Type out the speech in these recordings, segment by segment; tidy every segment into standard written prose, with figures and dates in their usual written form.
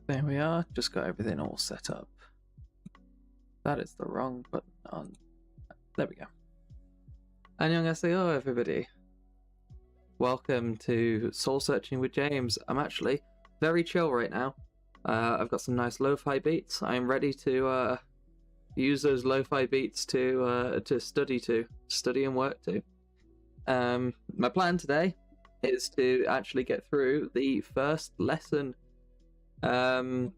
There we are, just got everything all set up. That is the wrong button on. There we go. Annyeonghaseyo, everybody. Welcome to Soul Searching with James. I'm actually very chill right now. I've got some nice lo-fi beats. I'm ready to use those lo-fi beats to study and work to. My plan today is to actually get through the first lesson on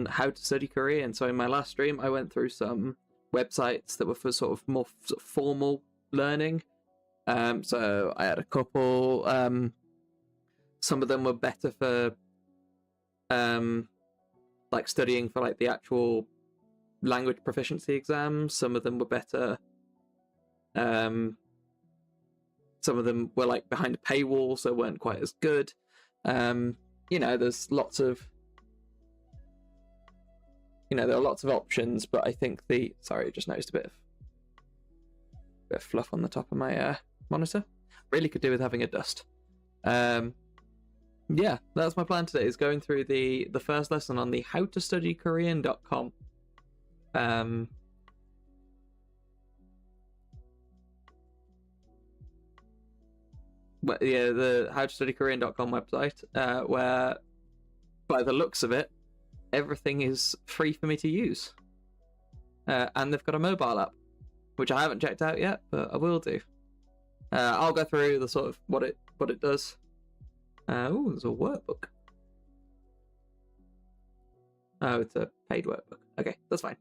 how to study Korean. So in my last stream, I went through some websites that were for sort of more formal learning. So I had a couple. Some of them were better for like studying for like the actual language proficiency exams. Some of them were better. Some of them were like behind a paywall, so weren't quite as good. You know, there's lots of, there are lots of options, but I think sorry, I just noticed a bit of fluff on the top of my monitor. Really could do with having a dust. Yeah, that's my plan today, is going through the first lesson on the howtostudykorean.com. But yeah, the howtostudykorean.com website, where by the looks of it, everything is free for me to use. And they've got a mobile app, which I haven't checked out yet, but I will do. I'll go through the sort of what it does. Oh, there's a workbook. Oh, it's a paid workbook. Okay, that's fine.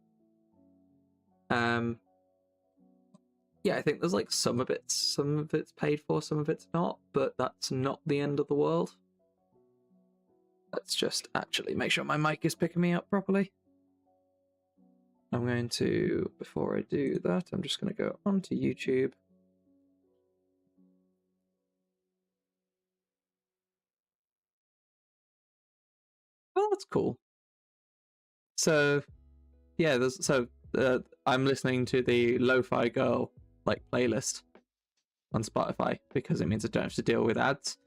Yeah, I think there's like some of it's paid for, some of it's not, but that's not the end of the world. Let's just actually make sure my mic is picking me up properly. I'm going to, before I do that, I'm just going to go onto YouTube. Well, that's cool. So, yeah, I'm listening to the Lo-Fi Girl playlist on Spotify because it means I don't have to deal with ads.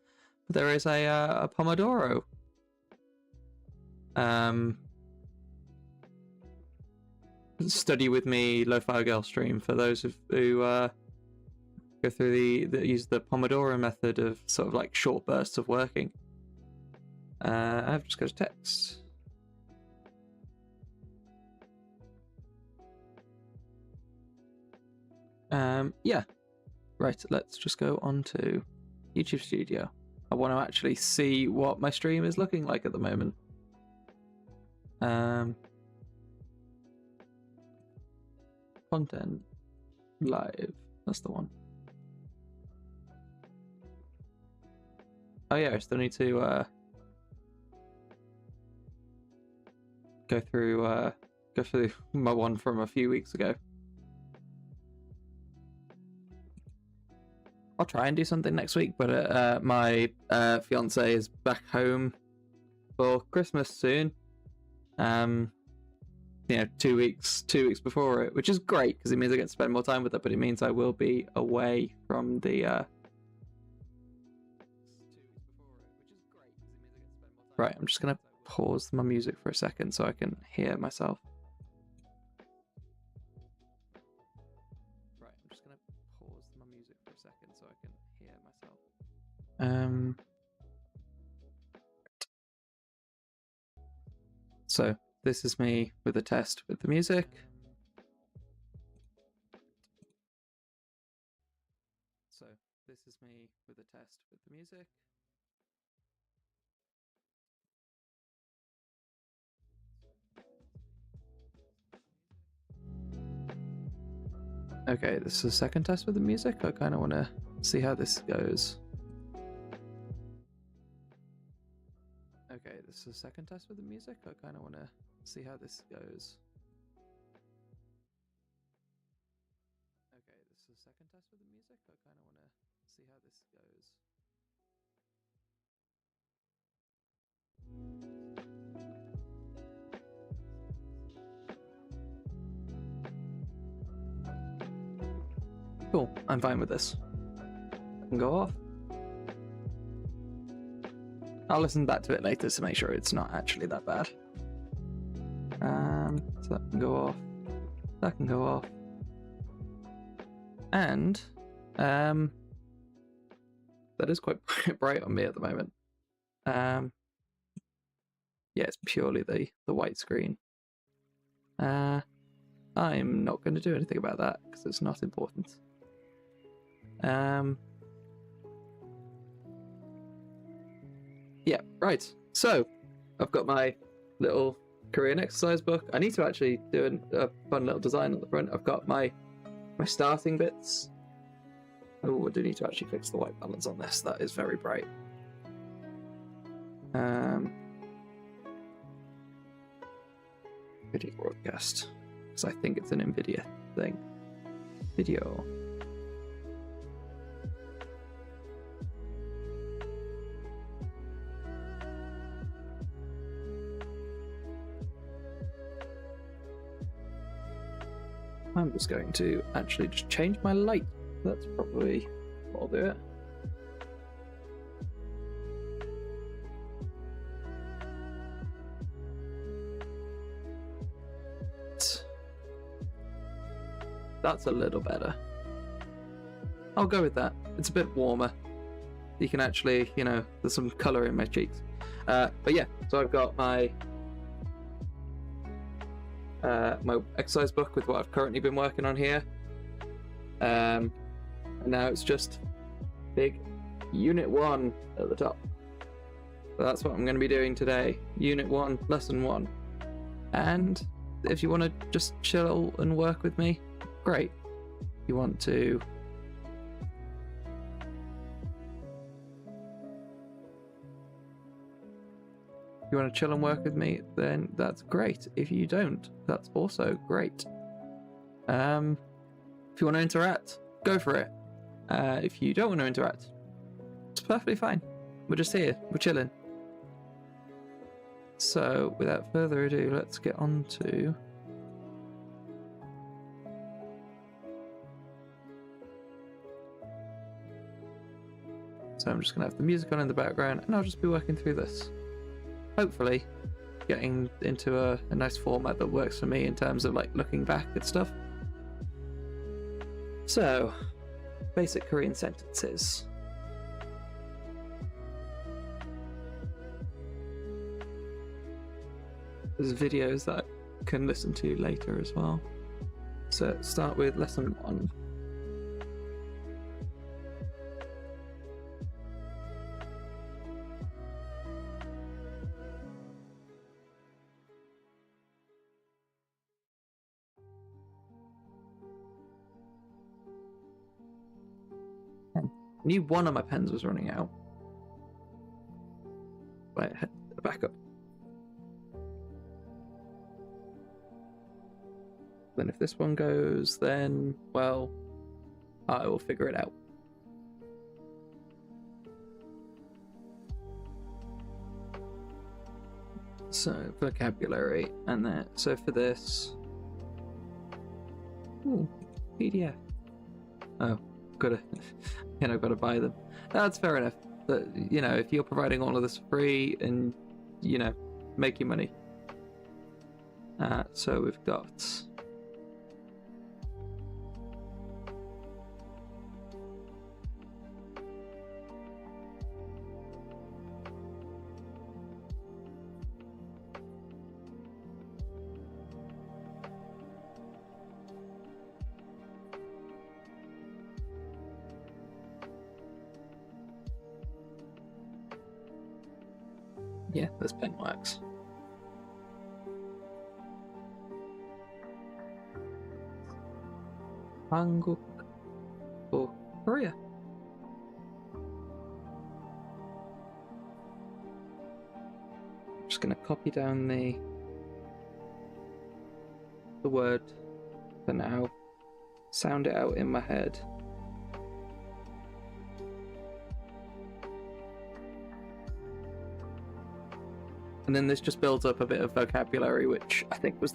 But there is a Pomodoro study with me Lo-Fi Girl stream for those who go through use the Pomodoro method of sort of like short bursts of working. I've just got a text. Yeah, right, let's just go on to YouTube Studio. I want to actually see what my stream is looking like at the moment. Content live, that's the one. Oh yeah, I still need to go through my one from a few weeks ago. I'll try and do something next week, but my fiance is back home for Christmas soon. 2 weeks before it, which is great because it means I get to spend more time with her, but it means I will be away from the Right, I'm just gonna pause my music for a second so I can hear myself. So this is me with a test with the music. Okay, this is a second test with the music. I kind of want to see how this goes. Okay, this is a second test with the music. I kind of want to see how this goes. Okay, this is a second test with the music. I kind of want to see how this goes. Cool, I'm fine with this. I can go off. I'll listen back to it later to make sure it's not actually that bad. So that can go off. That can go off. And that is quite bright on me at the moment. Yeah, it's purely the white screen. I'm not going to do anything about that because it's not important. Yeah, right. So I've got my little Korean exercise book. I need to actually do a fun little design at the front. I've got my starting bits. Oh, I do need to actually fix the white balance on this. That is very bright. Video broadcast, because I think it's an NVIDIA thing. Video. I'm just going to actually just change my light. That's probably what I'll do it. That's a little better. I'll go with that. It's a bit warmer. You can actually, you know, there's some colour in my cheeks. But yeah, so I've got my my exercise book with what I've currently been working on here. And now it's just big Unit 1 at the top. So that's what I'm going to be doing today. Unit 1, Lesson 1. And if you want to just chill and work with me, great. You want to chill and work with me, then that's great. If you don't, that's also great. If you want to interact, go for it. If you don't want to interact, it's perfectly fine. We're just here, we're chilling. So without further ado, let's get on to so I'm just gonna have the music on in the background and I'll just be working through this. Hopefully getting into a nice format that works for me in terms of like looking back at stuff. So, basic Korean sentences. There's videos that I can listen to later as well. So start with lesson 1. I knew one of my pens was running out. Wait, back up. Then if this one goes, then, well, I will figure it out. So, vocabulary, and then, so for this... Ooh, PDF. Oh, gotta, gotta buy them. That's fair enough. But, you know, if you're providing all of this free and, you know, make your money. So we've got... Yeah, this pen works. Hanguk or Korea. I'm just going to copy down the word for now, sound it out in my head. And then this just builds up a bit of vocabulary, which I think was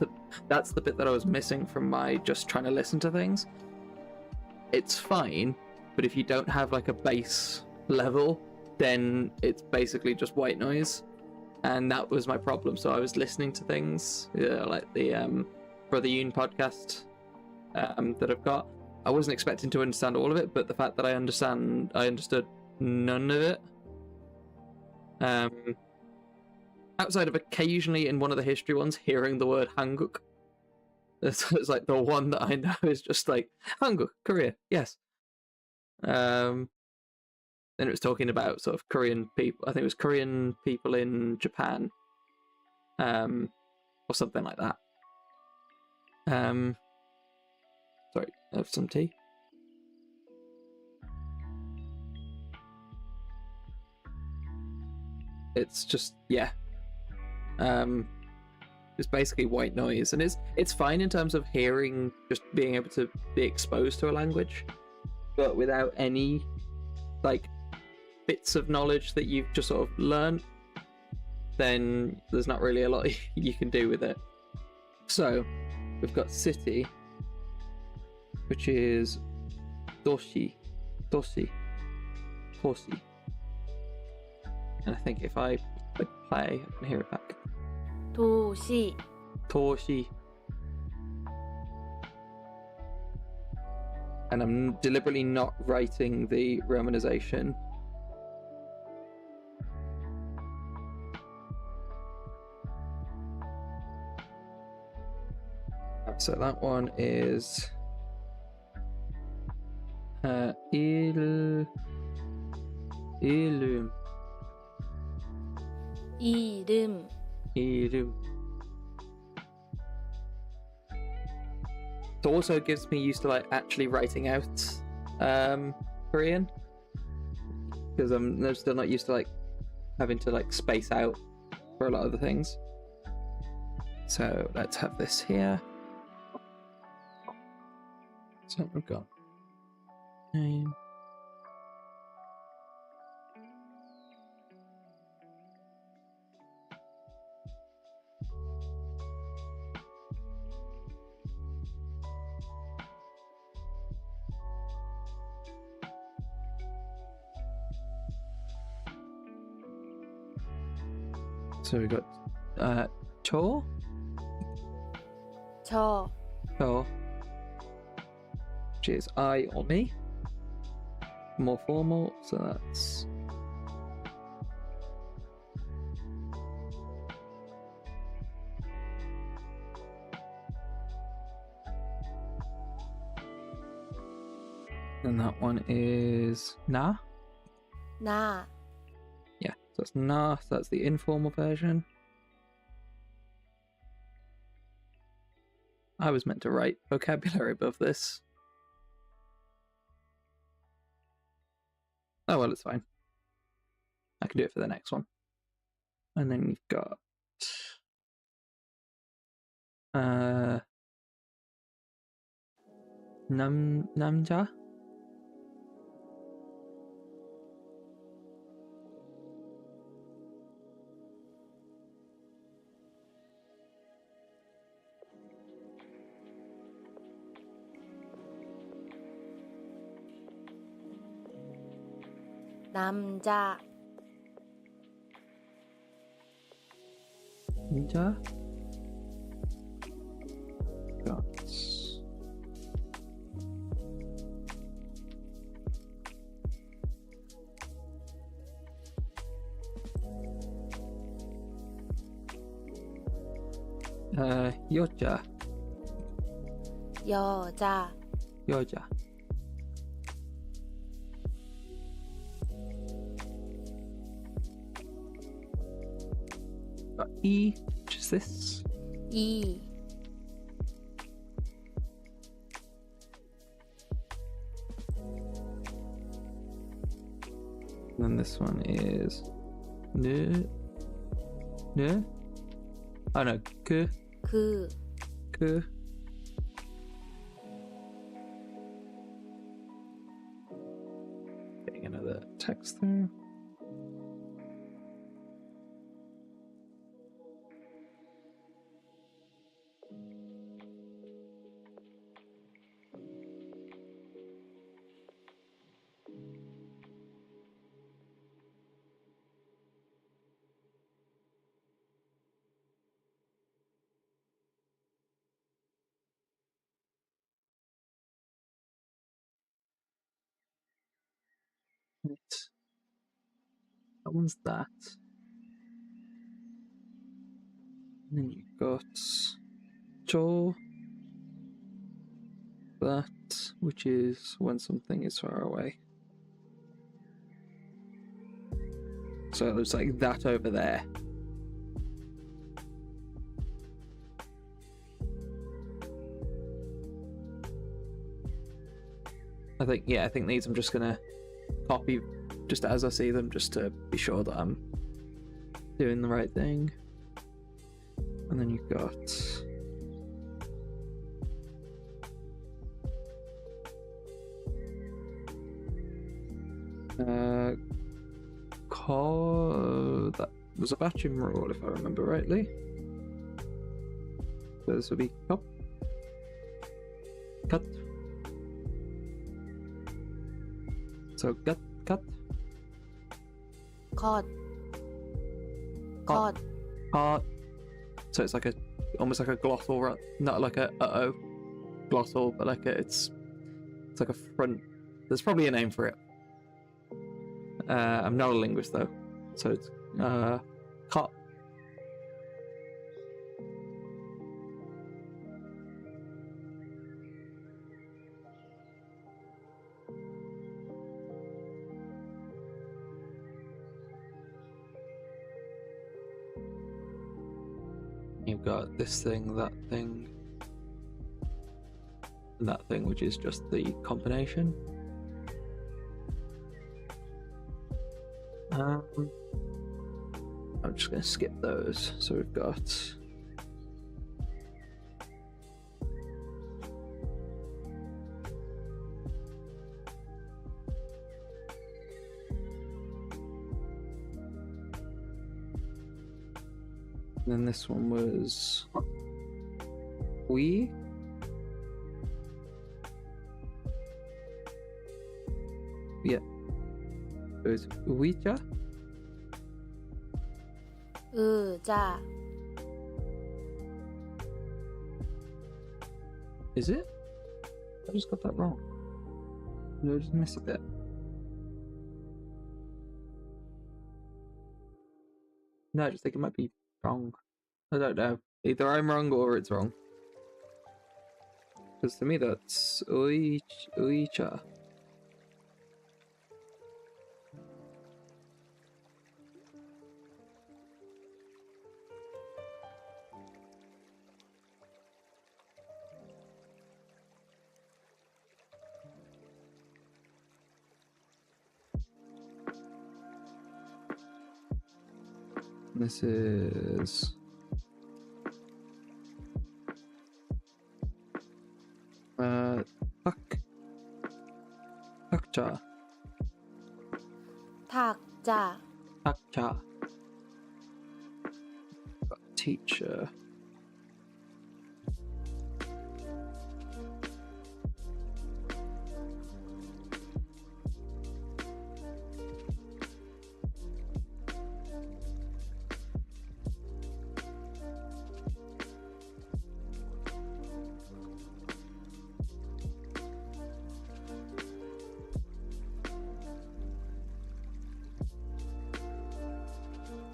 that's the bit that I was missing from my just trying to listen to things. It's fine, but if you don't have like a base level, then it's basically just white noise. And that was my problem. So I was listening to things like the Brother Yoon podcast that I've got. I wasn't expecting to understand all of it, but the fact that I understood none of it. Outside of occasionally in one of the history ones hearing the word Hanguk. It's like the one that I know is just like Hanguk, Korea, yes. Then it was talking about sort of Korean people. I think it was Korean people in Japan, or something like that. Sorry, I have some tea. It's just it's basically white noise, and it's fine in terms of hearing, just being able to be exposed to a language, but without any like bits of knowledge that you've just sort of learned, then there's not really a lot you can do with it. So we've got city, which is doshi, and I think if I click play, I can hear it back. 도시, Toshi. And I'm deliberately not writing the romanization. So that one is ilum. 이름, It also gives me used to like actually writing out Korean, because I'm still not used to like having to like space out for a lot of the things. So let's have this here. So we've got name. So we got Tor, 저, which is I or me. More formal, so that's and that one is Na. 나, Yeah, so that's Na, so that's the informal version. I was meant to write vocabulary above this. Oh well, it's fine. I can do it for the next one. And then you've got 남자. 남자, 남자. Got 여자. 여자, 여자. Got E, which is this. 이, And then this one is N. Oh no, K. 그, Getting another text there. Right. That one's that. And then you've got Joel. That, which is when something is far away. So it looks like that over there. I think these I'm just gonna copy just as I see them, just to be sure that I'm doing the right thing. And then you've got that was a batching rule, if I remember rightly. So this would be cut. So cut. คอด คอด So it's like almost like a glottal, not like a uh-oh glottal, but like it's like a front. There's probably a name for it. I'm not a linguist though, so it's cut. You've got this thing, that thing, and that thing, which is just the combination. I'm just going to skip those. So we've got and then this one was we. Yeah. It was Ouija. จ้า Is it? I just got that wrong. No, I just missed a bit. No, I just think it might be wrong. I don't know. Either I'm wrong or it's wrong. Because to me that's Ouija. This is Takcha. ถักจ้า Takcha. Teacher.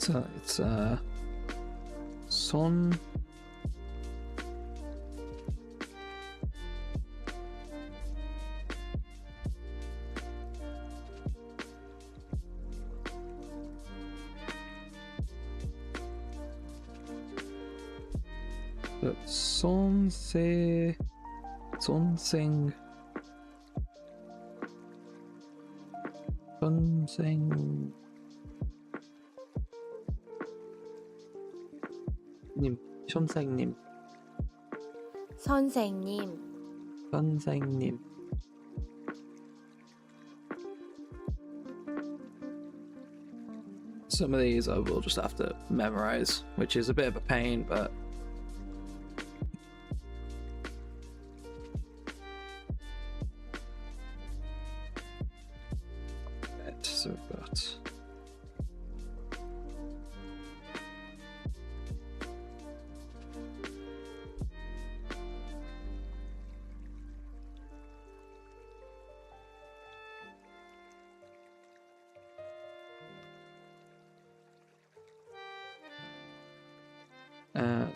So it's Son. Sonseng. Sonseng. 님, 선생님. 선생님 선생님. Some of these I will just have to memorize, which is a bit of a pain, but so we've got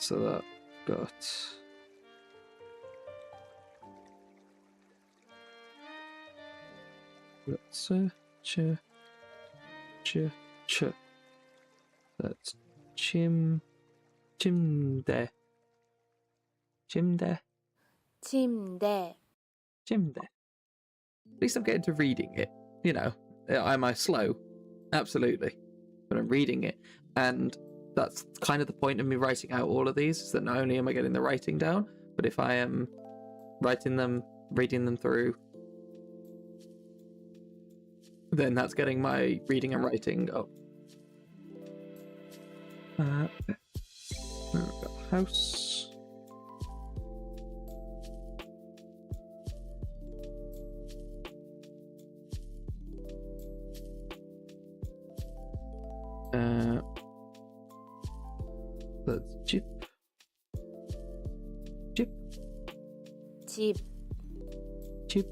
so that got ch. That's chimde. Chimde. 침대, Chimde. At least I'm getting to reading it. You know, am I slow? Absolutely. But I'm reading it. And that's kind of the point of me writing out all of these, is that not only am I getting the writing down, but if I am writing them, reading them through, then that's getting my reading and writing up. We've got house. That's Jeep. 집, Jeep.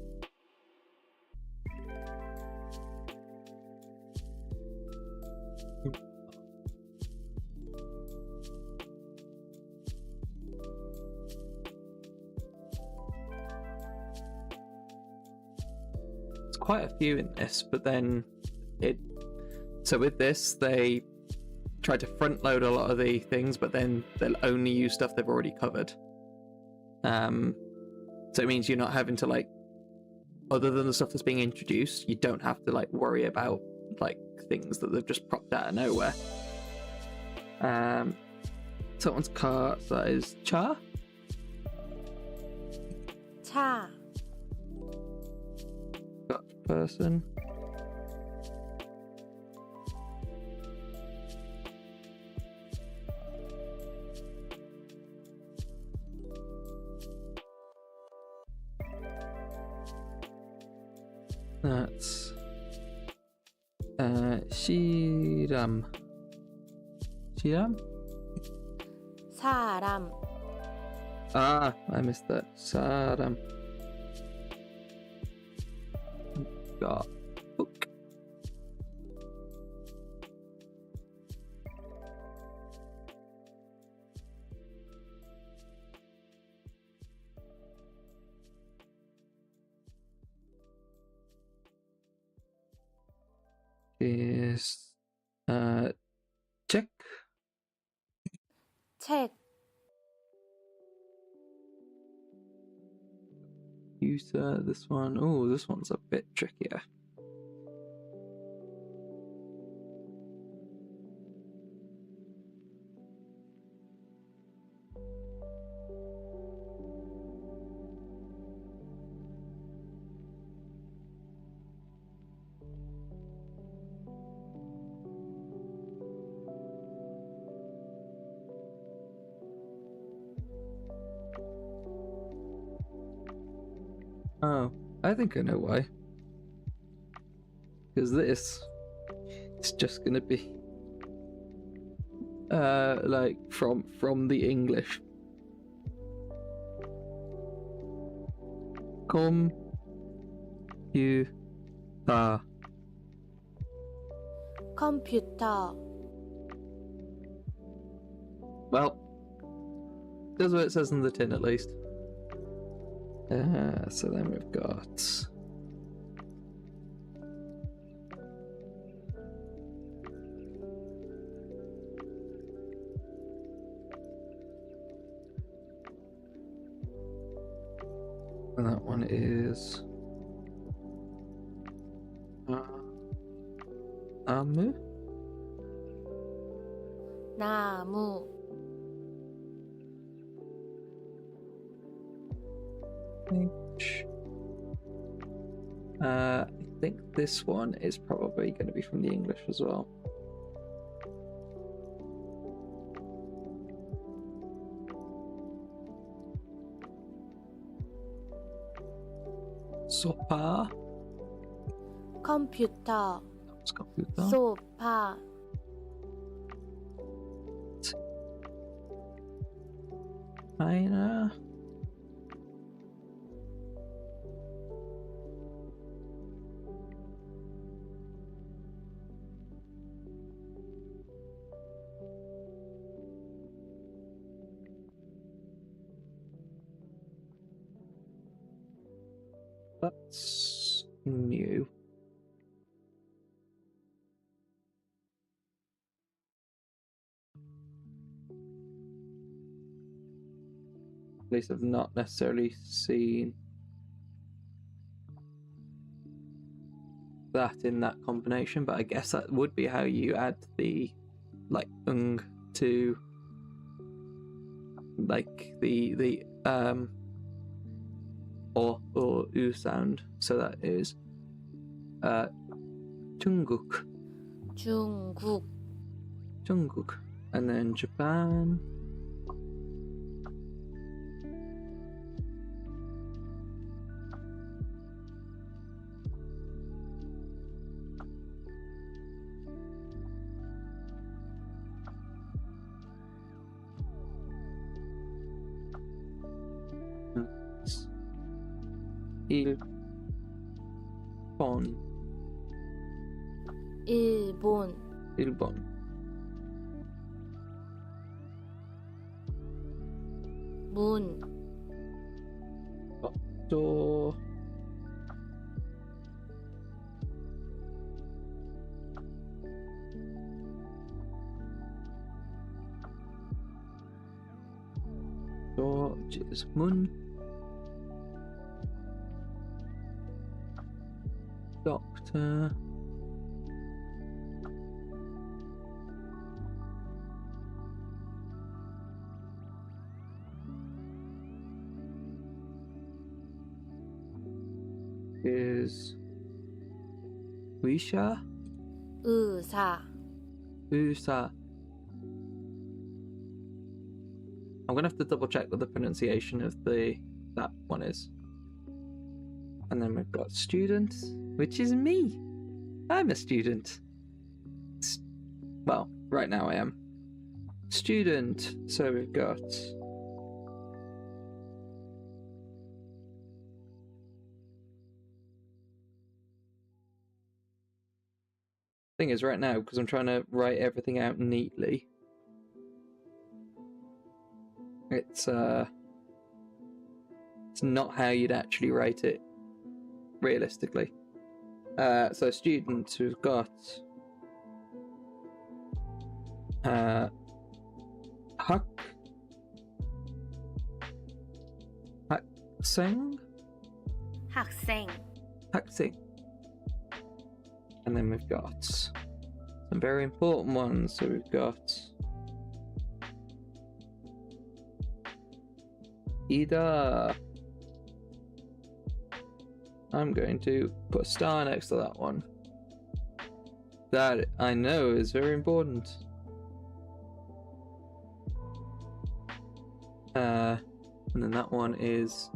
There's quite a few in this, but then so with this they try to front load a lot of the things, but then they'll only use stuff they've already covered. So it means you're not having to, like, other than the stuff that's being introduced, you don't have to, like, worry about, like, things that they've just propped out of nowhere. Someone's car, so that is cha. 차, Got person. That's Shiram. Shiram? 사람, Ah, I missed that. Saram. Got book. Is check. 책, User, this one. Oh, this one's a bit trickier. Oh, I think I know why. Because this is just gonna be like from the English. Come you 컴퓨터, well, that's what it says in the tin at least. So then we've got and that one is Amu. 나무, I think this one is probably going to be from the English as well. Sopa. 컴퓨터, That's computer. 소파, China. That's new. At least I've not necessarily seen that in that combination, but I guess that would be how you add the like to like the or u sound. So that is Jungkook. 중국, Jungkook. And then Japan. 일본. 일본, 일본. 문, 또 is 문. Doctor. Is 의사. 의사, 의사. I'm gonna have to double check what the pronunciation of that one is. And then we've got student, which is me. I'm a student. Well, right now I am. Student. So we've got thing is right now, because I'm trying to write everything out neatly, it's not how you'd actually write it realistically. So students, we've got 학생, 학생, 학생. And then we've got some very important ones. So we've got Ida. I'm going to put a star next to that one. That I know is very important. And then that one is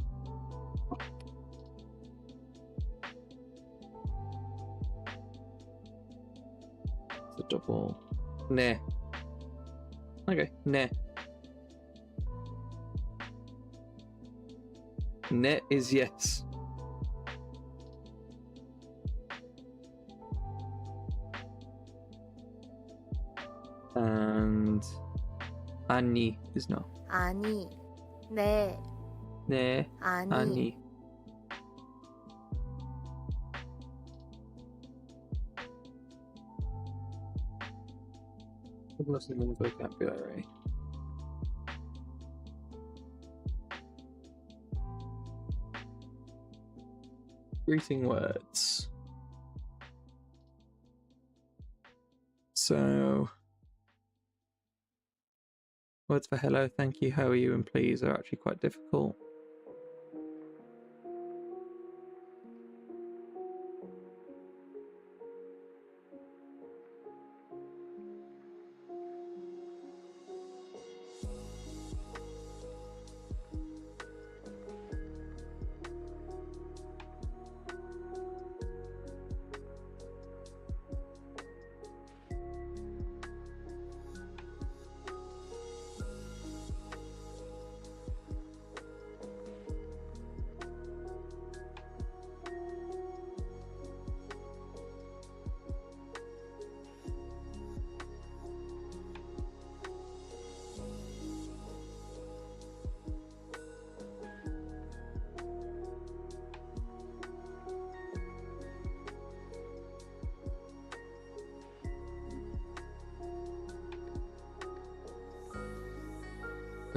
the double. Ne. Okay, ne. Ne is yes. And 아니 is no. 아니, 네, 네, 아니, 아니. Listening to the vocabulary. Greeting words. So, words for hello, thank you, how are you, and please are actually quite difficult.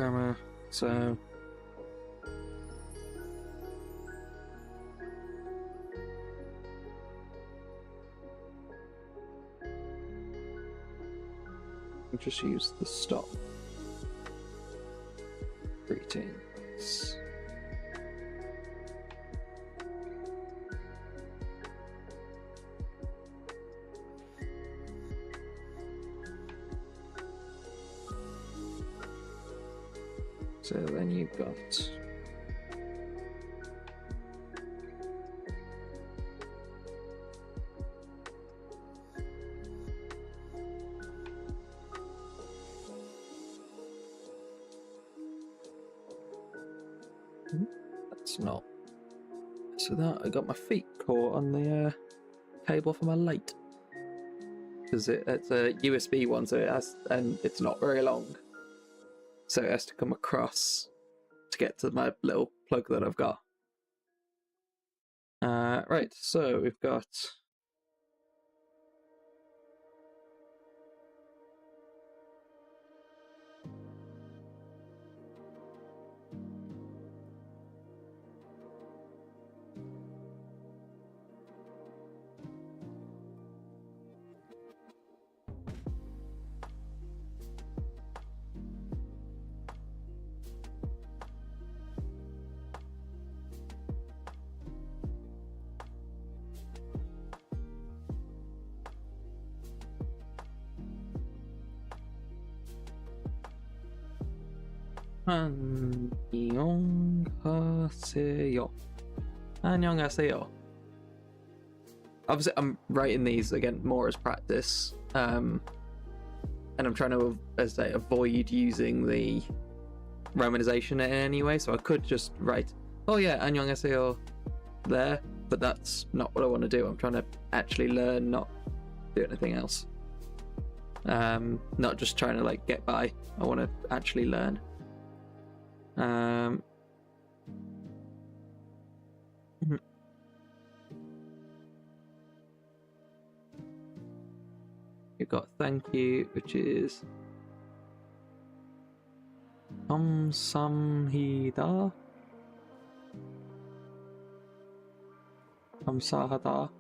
grammar, so... I'll just use the stop. Greetings. So then you've got that's not. So that I got my feet caught on the cable for my light because it's a USB one, so it has, and it's not very long. So it has to come across to get to my little plug that I've got. Right, so we've got... 안녕하세요. 안녕하세요. Obviously, I'm writing these again more as practice, and I'm trying to, as I say, avoid using the romanization in any way. So I could just write, "Oh yeah, 안녕하세요," there, but that's not what I want to do. I'm trying to actually learn, not do anything else. Not just trying to like get by. I want to actually learn. You've got thank you, which is 감사합니다. 감사하다.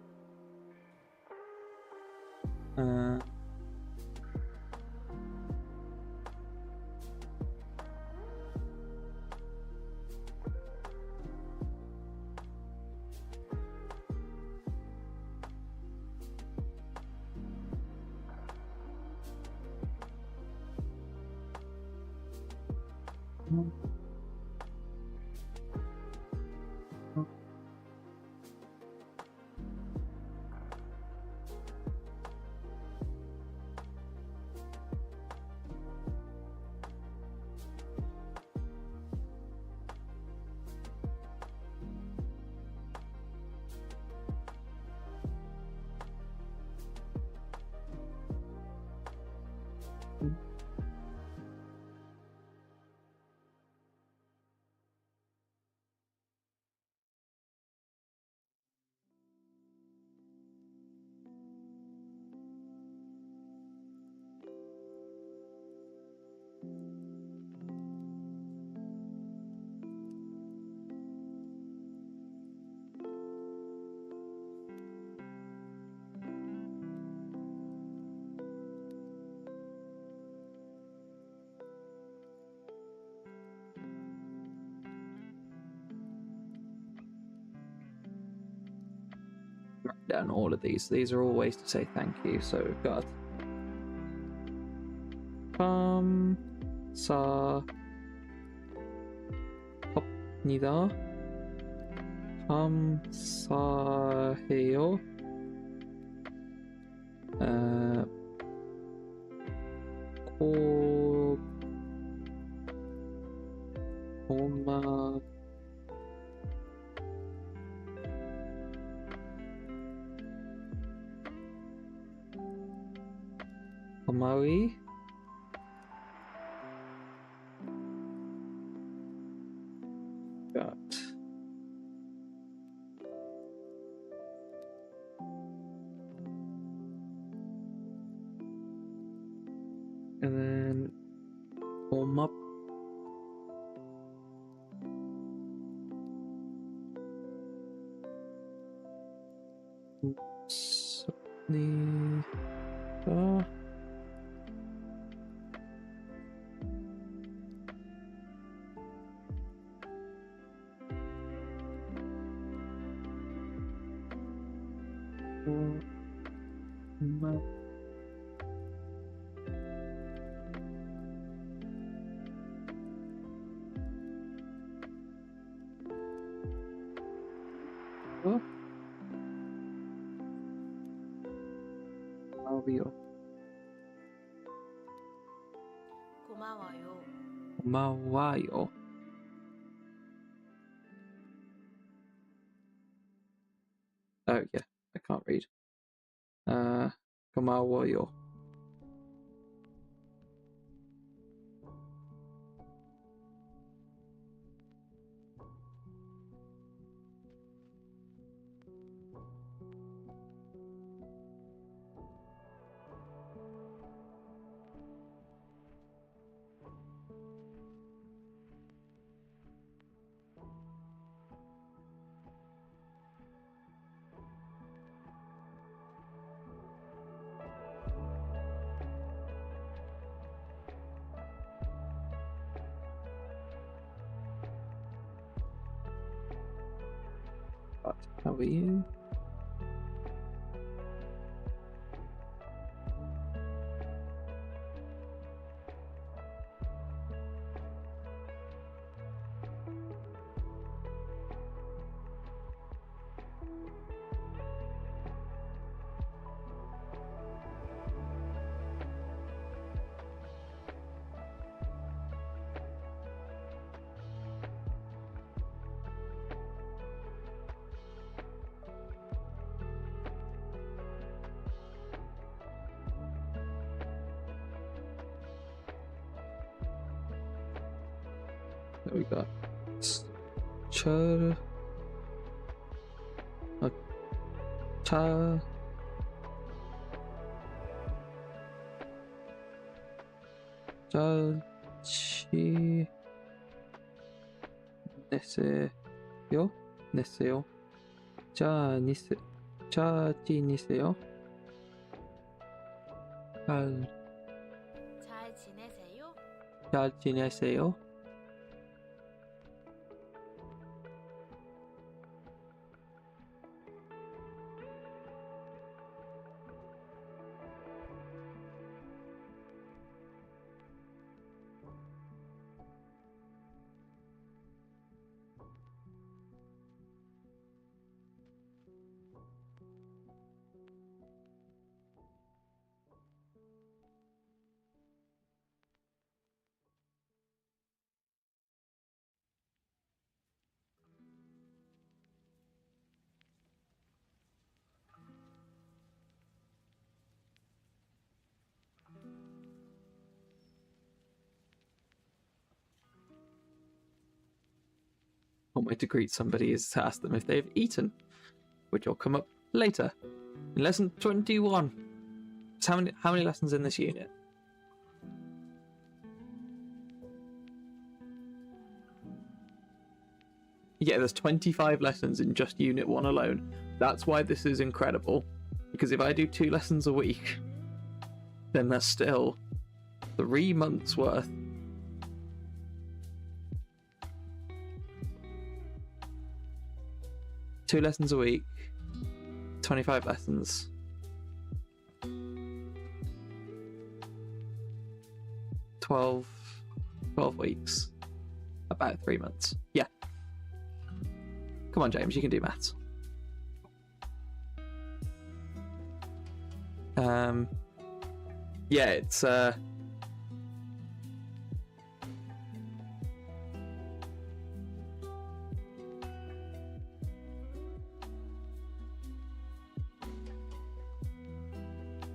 Write down all of these. These are all ways to say thank you. So we've got 감사합니다. 감사해요. 고마 고마위. Got and then 고맙 Subnita. Mario. 고마워요. 고마워요. Oh yeah, I can't read. 고마워요. How are you? There we got Chur. Cha. Chi. Neseyo. Neseyo. 지니세요. 잘 지내세요? 잘 지내세요. One way to greet somebody is to ask them if they've eaten, which will come up later in lesson 21. So how many lessons in this unit? Yeah, there's 25 lessons in just unit 1 alone. That's why this is incredible, because if I do 2 lessons a week, then that's still 3 months worth. Two lessons a week, 25 lessons. 12 weeks, about 3 months. Yeah. Come on, James, you can do maths. Yeah, it's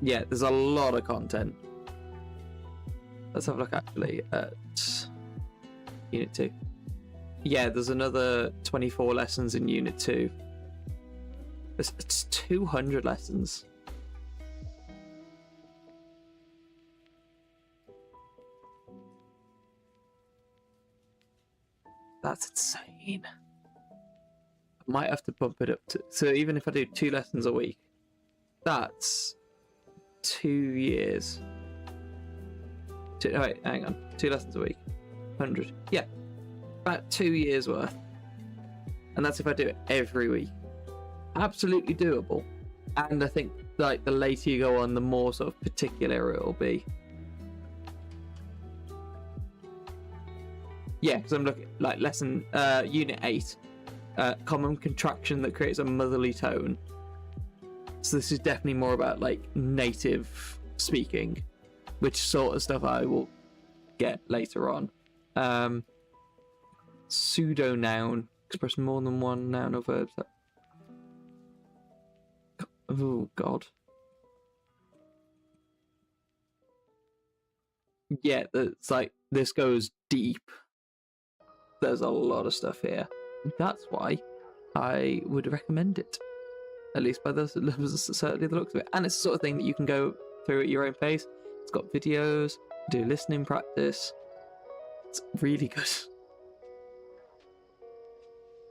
yeah, there's a lot of content. Let's have a look actually at Unit 2. Yeah, there's another 24 lessons in Unit 2. It's 200 lessons. That's insane. I might have to bump it up to, so even if I do 2 lessons a week, that's 2 years. Wait, hang on. 2 lessons a week. 100. Yeah. About 2 years worth. And that's if I do it every week. Absolutely doable. And I think like the later you go on, the more sort of particular it'll be. Yeah, because I'm looking like lesson unit 8, common contraction that creates a motherly tone. So this is definitely more about like native speaking, which sort of stuff I will get later on. Pseudo noun, express more than one noun or verb. Oh god. Yeah, it's like this goes deep. There's a lot of stuff here. That's why I would recommend it. At least by certainly the looks of it. And it's the sort of thing that you can go through at your own pace. It's got videos, do listening practice. It's really good.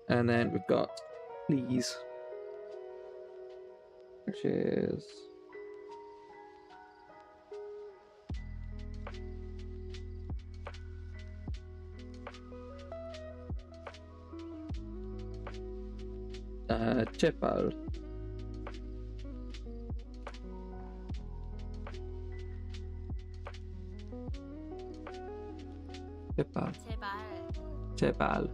And then we've got please, which is Chepal. Chepal. 제발. Chepal.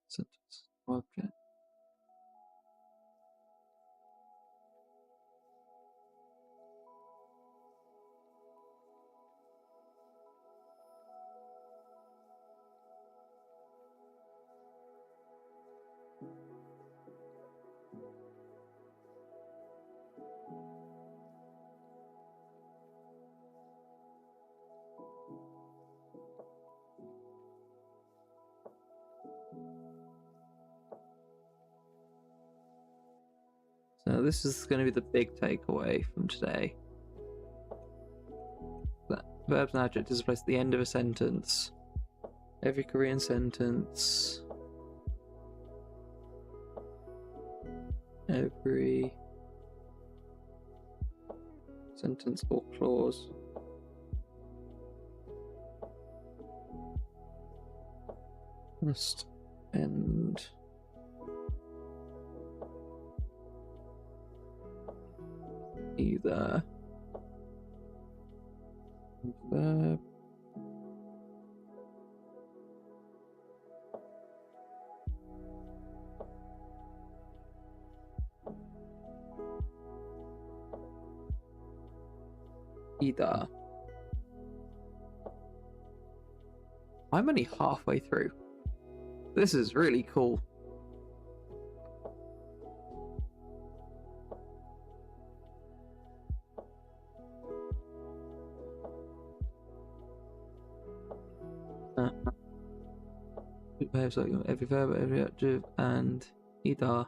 Sentence. Okay. So this is going to be the big takeaway from today. That verbs and adjectives are placed at the end of a sentence. Every Korean sentence every sentence or clause must end either verb either. I'm only halfway through. This is really cool. Verbs like every verb, every adjective, and either.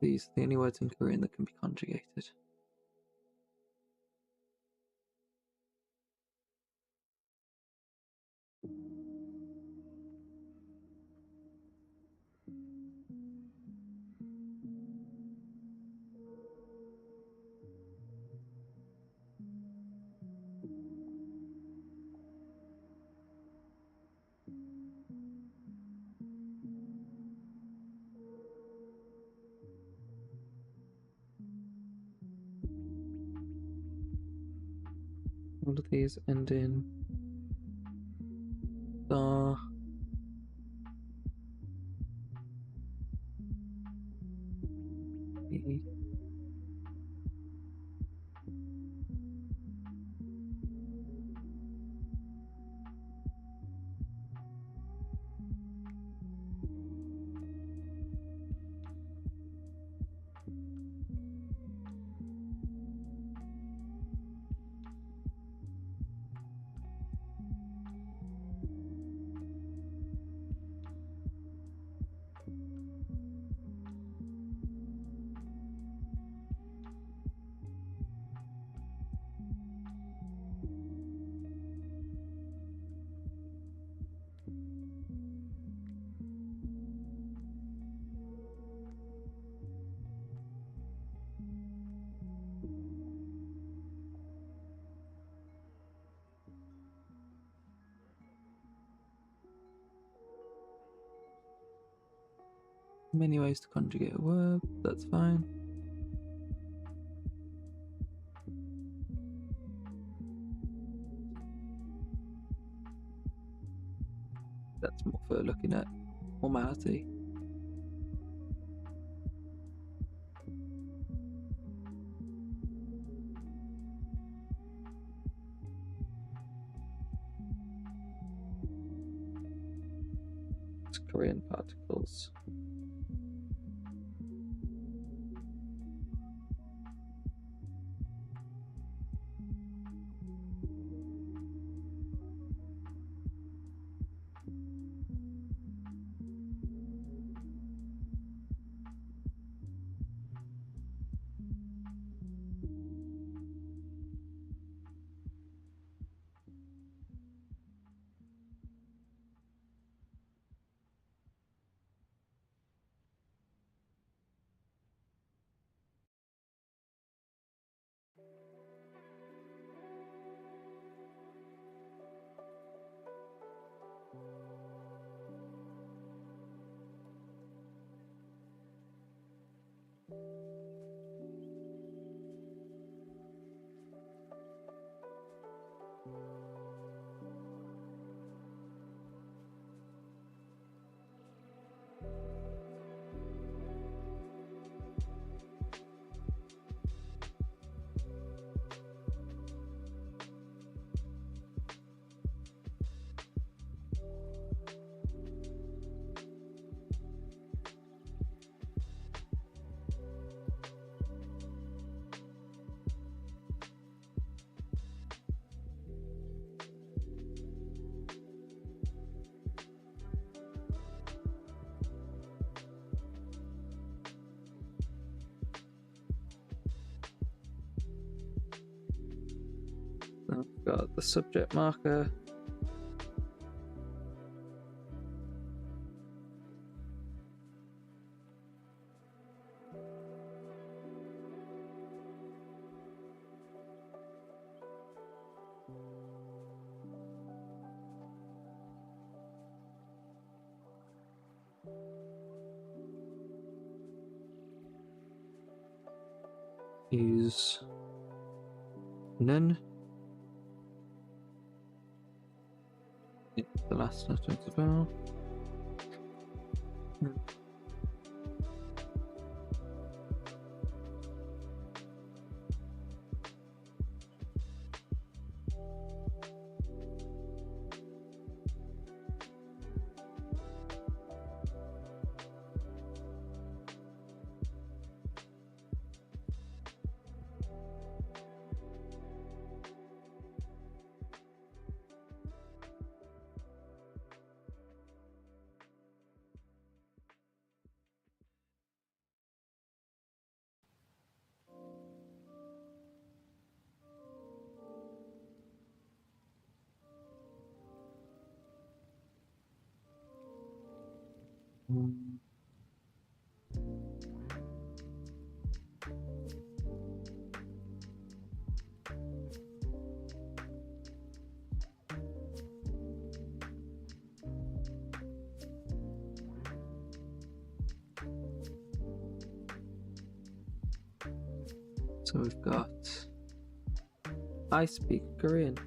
These are the only words in Korean that can be conjugated. All of these end in da. E. Many ways to conjugate a verb, that's fine. That's more for looking at formality. It's Korean particles. got the subject marker. Use 는. It's the last letter of the vowel. So we've got I speak Korean.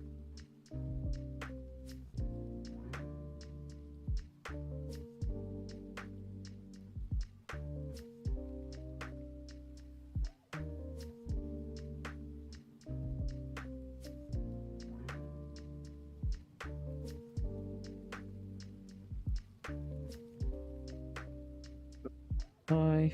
I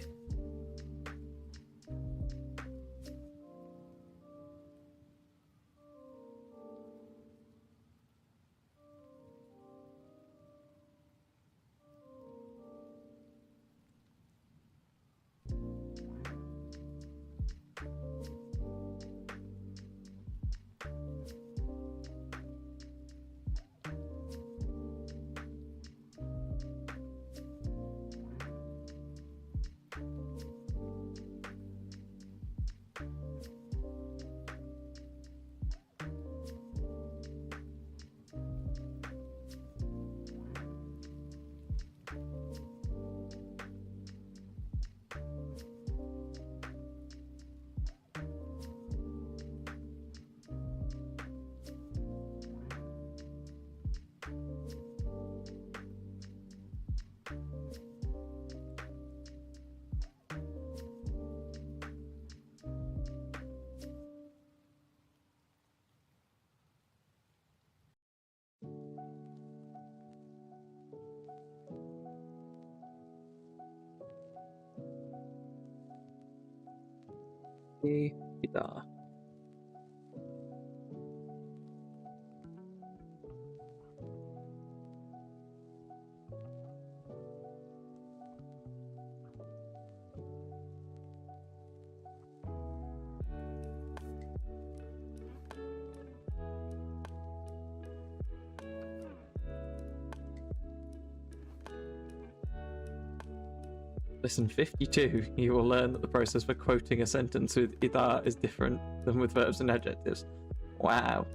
이다. Lesson 52, you will learn that the process for quoting a sentence with ida is different than with verbs and adjectives. Wow.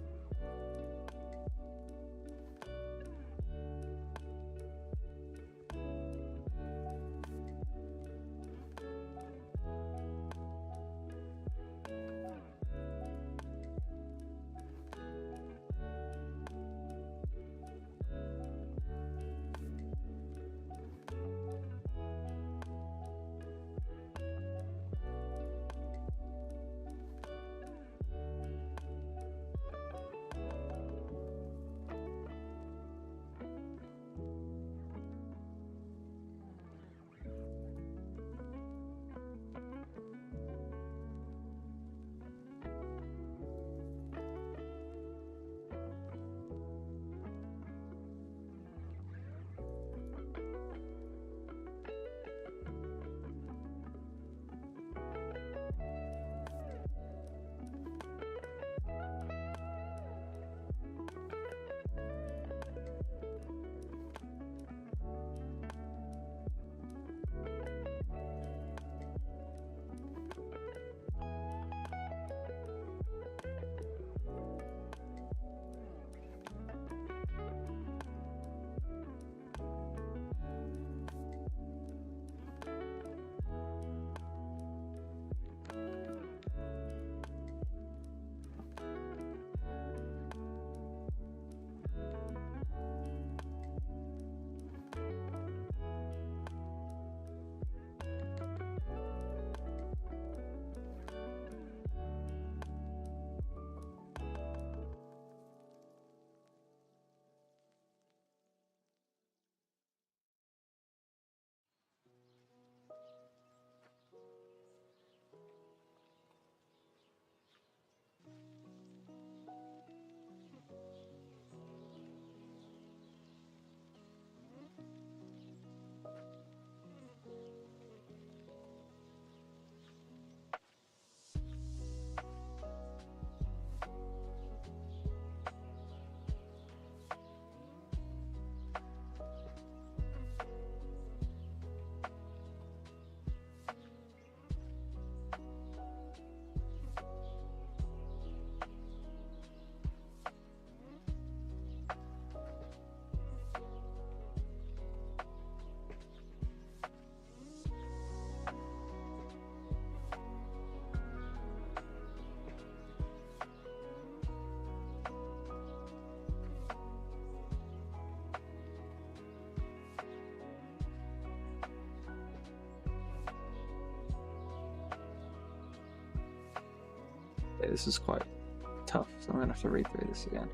Okay, this is quite tough, so I'm gonna have to read through this again.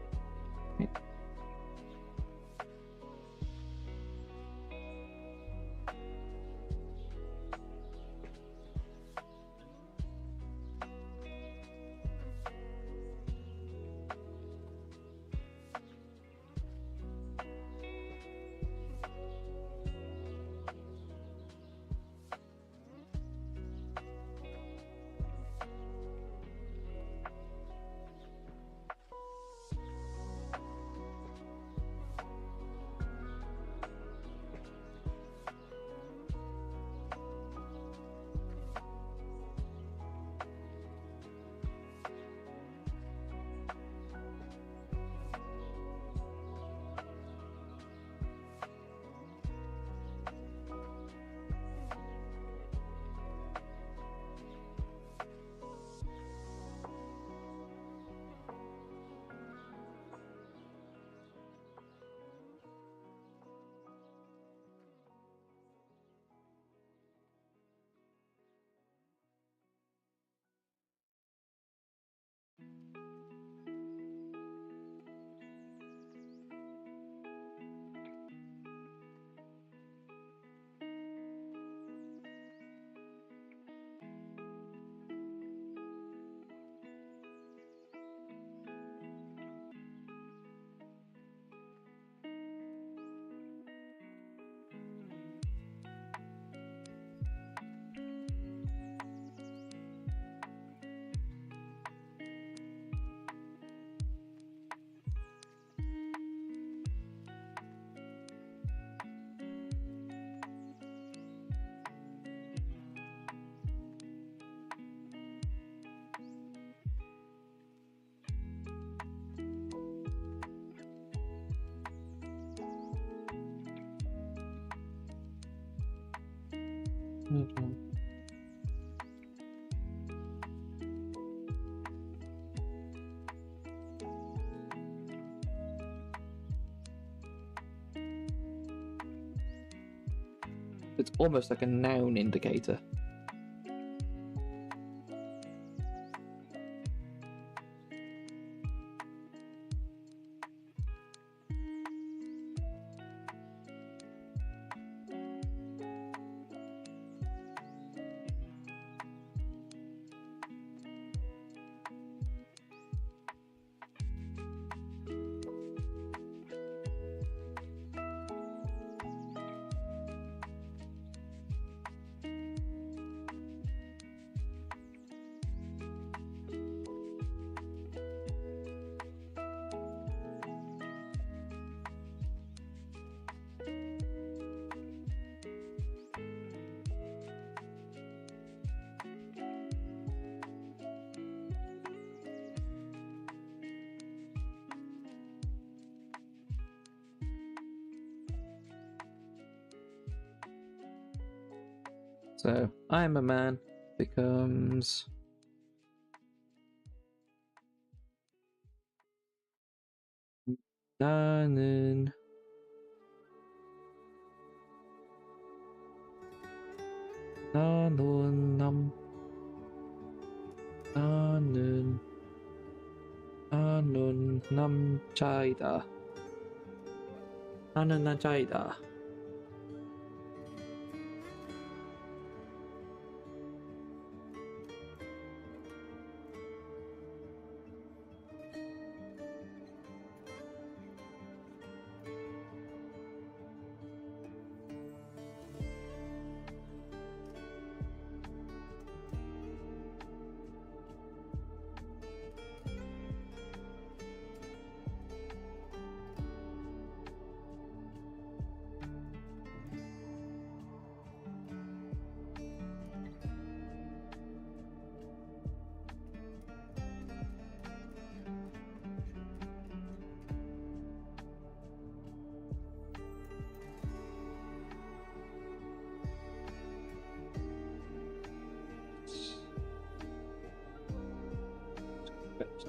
It's almost like a noun indicator. So, I'm a man becomes 나는 나는 남 나는 남자이다. 나는 남자이다.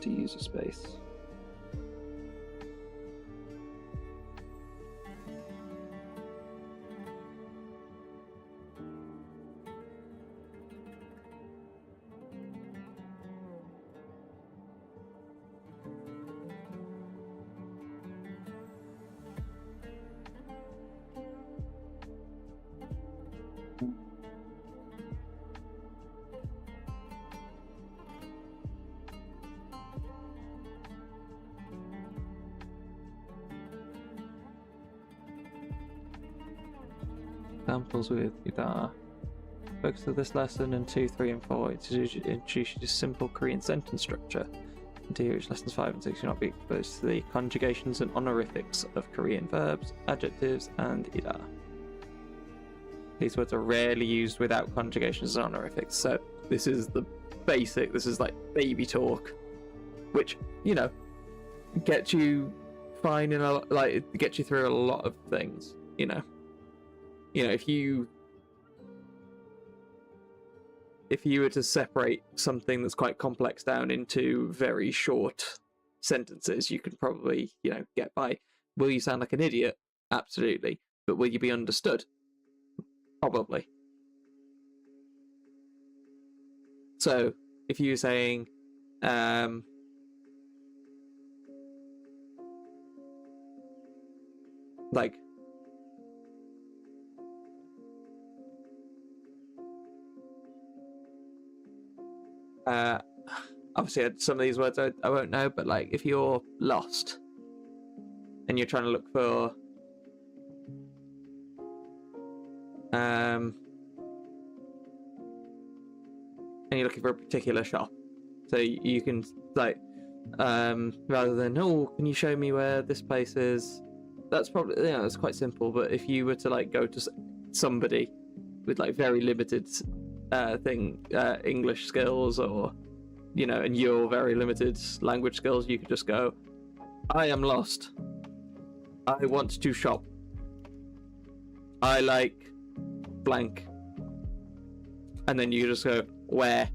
To use a space. Examples with Udar. Focus of this lesson in 2, 3, and 4 introduce you to simple Korean sentence structure. Until lessons 5 and 6 you'll not be exposed to the conjugations and honorifics of Korean verbs, adjectives, and Ida. These words are rarely used without conjugations and honorifics, so this is the basic, this is like baby talk, which, you know, gets you fine in a, like, it gets you through a lot of things, you know. If you were to separate something that's quite complex down into very short sentences, you could probably, get by. Will you sound like an idiot? Absolutely. But will you be understood? Probably. So, if you're saying, like, obviously some of these words I won't know, but like if you're lost and you're trying to look for and you're looking for a particular shop, so you can like rather than, oh, can you show me where this place is, that's probably, it's quite simple. But if you were to like go to somebody with like very limited English skills, or and your very limited language skills, you could just go, I am lost, I want to shop, I like blank, and then you just go, where?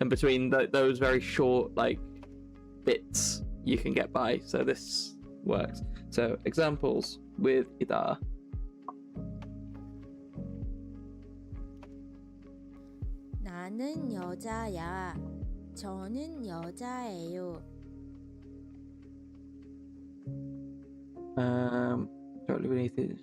And between those very short like bits you can get by. So this works. So examples with Ida. 나는 여자야. 저는 여자예요. Directly beneath it.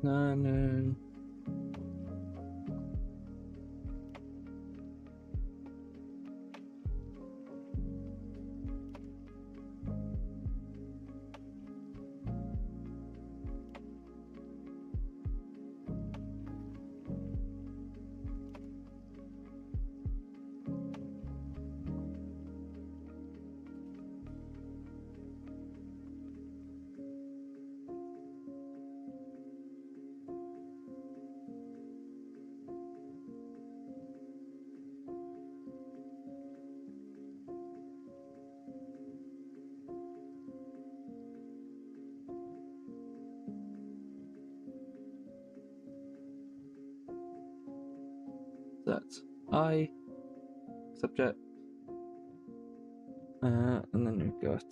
나는 that's I, subject, and then we've got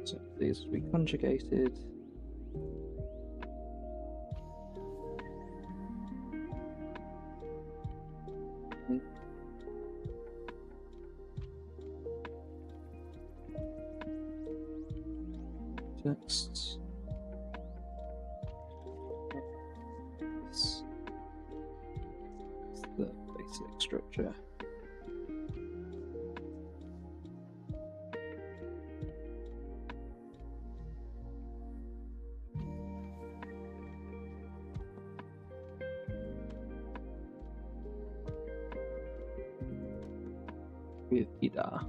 so these will be conjugated. Text. basic structure. With Ida.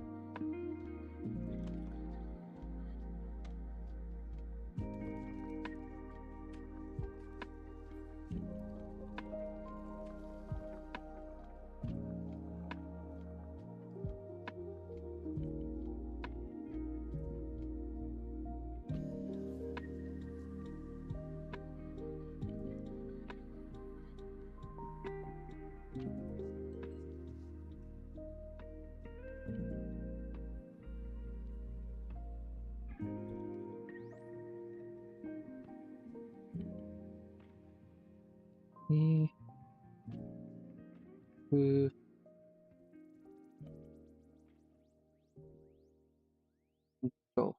Cool.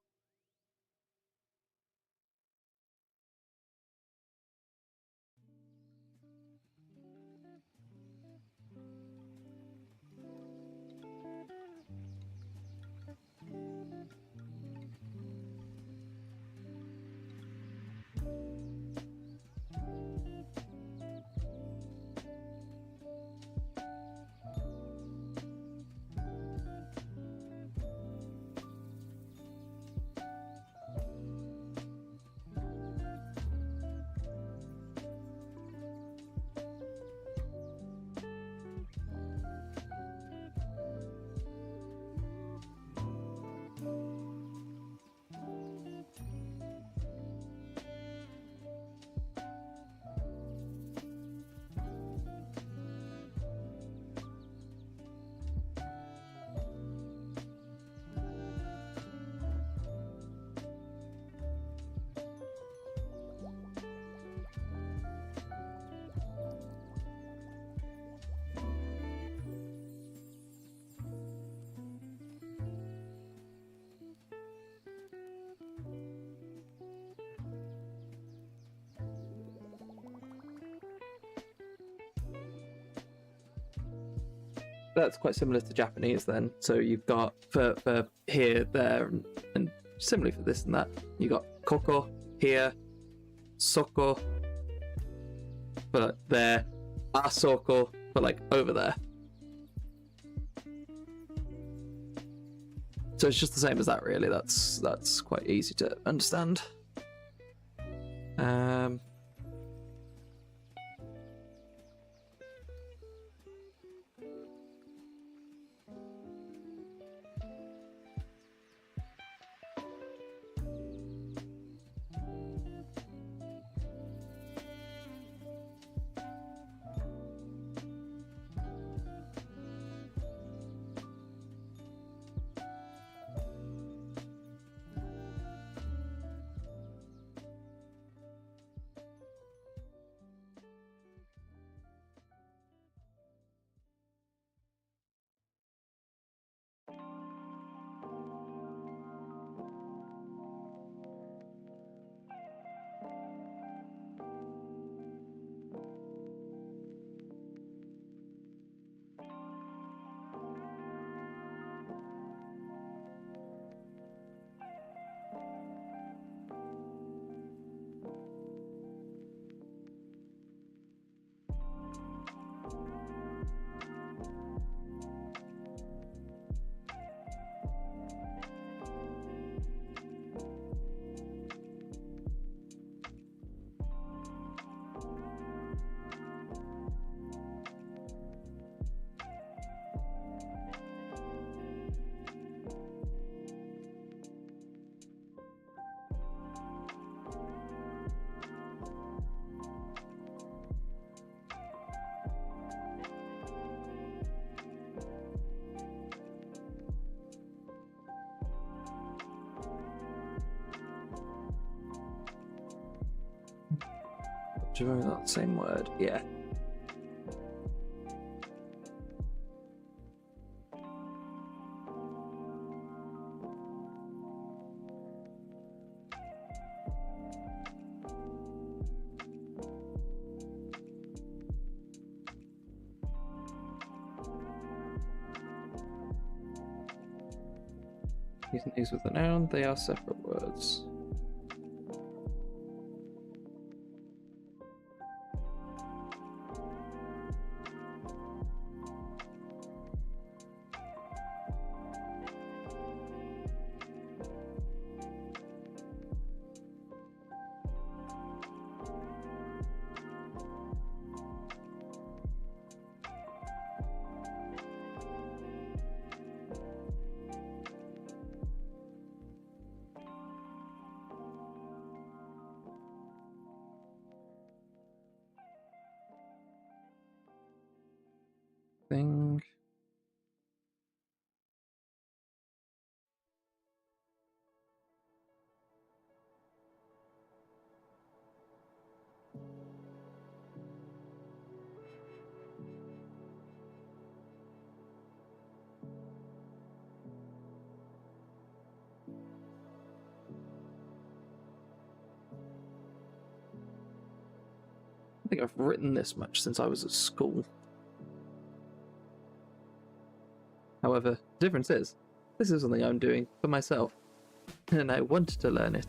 That's quite similar to Japanese then. So you've got for here, there, and similarly for this and that, you got koko here, soko for there, asoko for like over there. So it's just the same as that, really. That's quite easy to understand. Do you remember that same word? Yeah. Using these with a noun, they are separate words. Thing. I think I've written this much since I was at school. However, the difference is, this is something I'm doing for myself, and I want to learn it.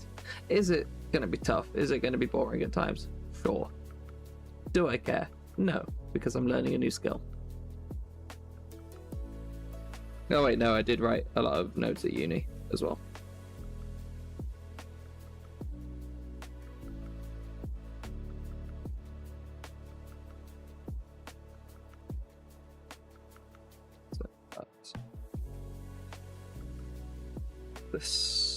Is it going to be tough? Is it going to be boring at times? Sure. Do I care? No, because I'm learning a new skill. Oh wait, no, I did write a lot of notes at uni as well. So that's this.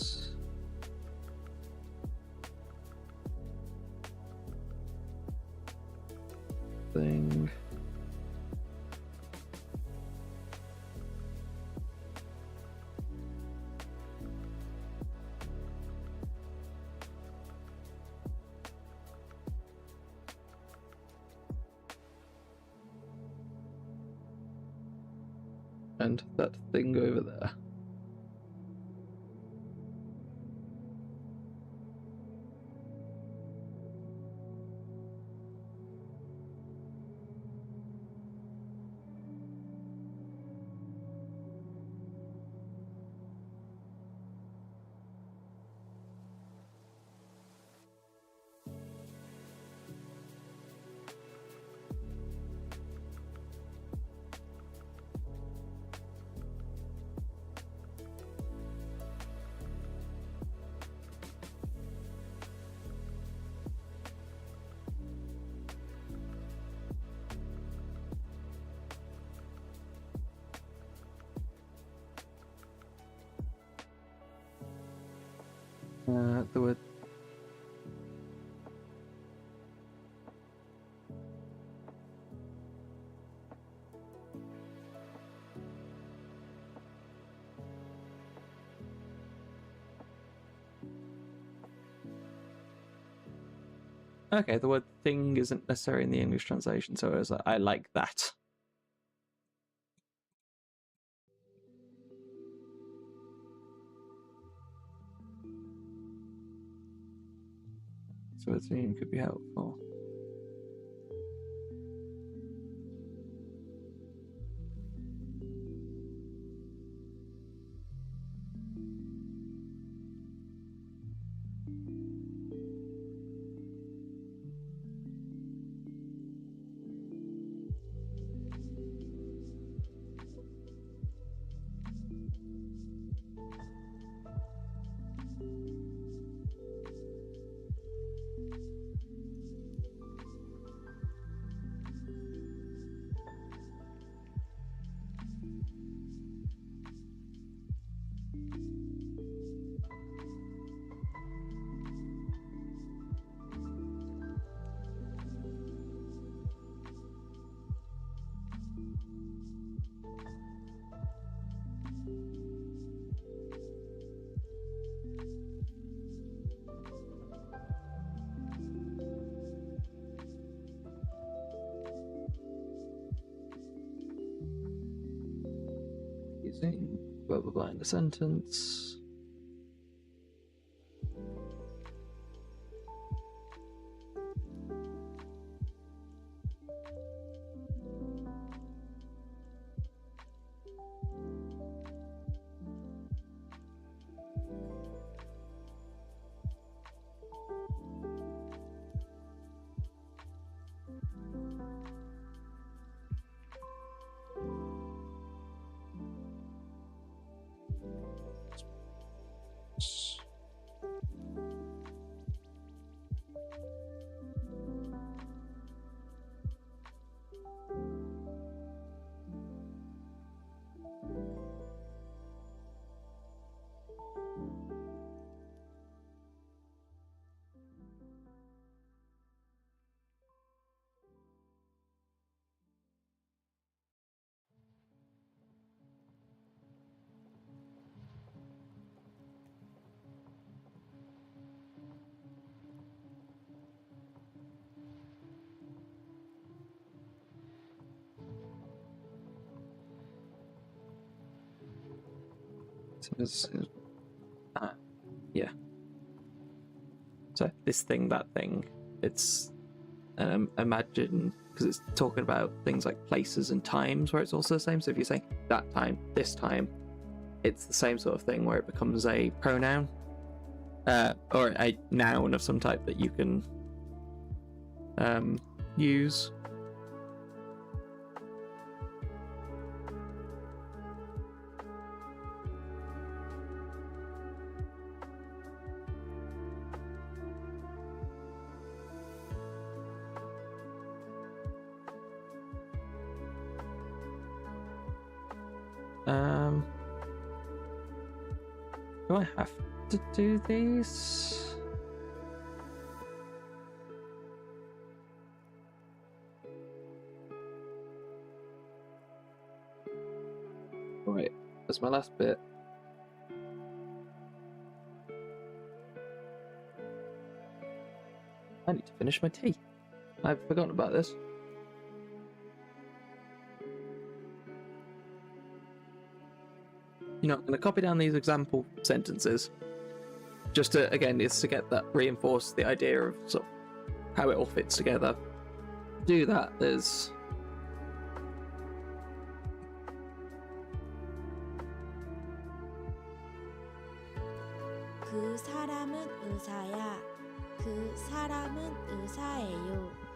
Thing. And that thing over there. The word. Okay, the word thing isn't necessarily in the English translation, so I like that. So a theme could be helpful. Using blah blah blah in a sentence. So it's, yeah. So this thing, that thing, it's imagine, because it's talking about things like places and times where it's also the same. So if you're saying that time, this time, it's the same sort of thing where it becomes a pronoun or a noun of some type that you can use. Do I have to do these? Right, that's my last bit. I need to finish my tea. I've forgotten about this. You know, I'm going to copy down these example sentences. Just to, again, it's to get that reinforce the idea of sort of how it all fits together. Do that, there's... 그 사람은 의사야. 그 사람은 의사예요.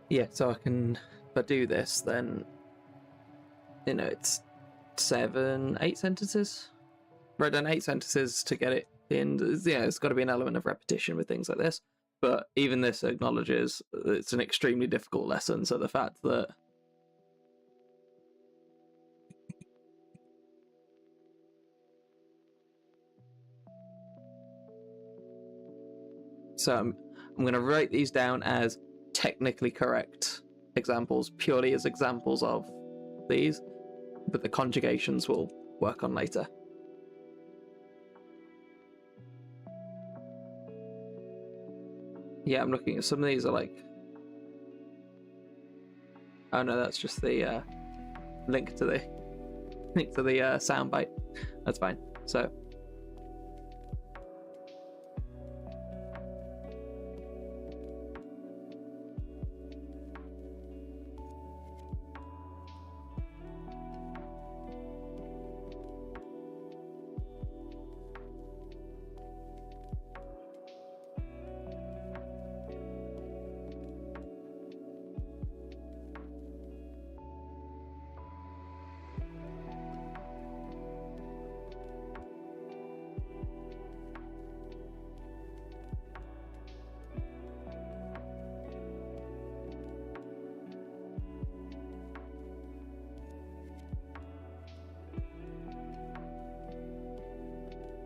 Yeah, so I can, if I do this, then, you know, it's 7, 8 sentences? Right, then 8 sentences to get it in. Yeah, it's got to be an element of repetition with things like this. But even this acknowledges it's an extremely difficult lesson, so the fact that... So I'm going to write these down as technically correct examples, purely as examples of these, but the conjugations we'll work on later. Yeah, I'm looking at some of these are like... Oh no, that's just the link to the soundbite. That's fine. So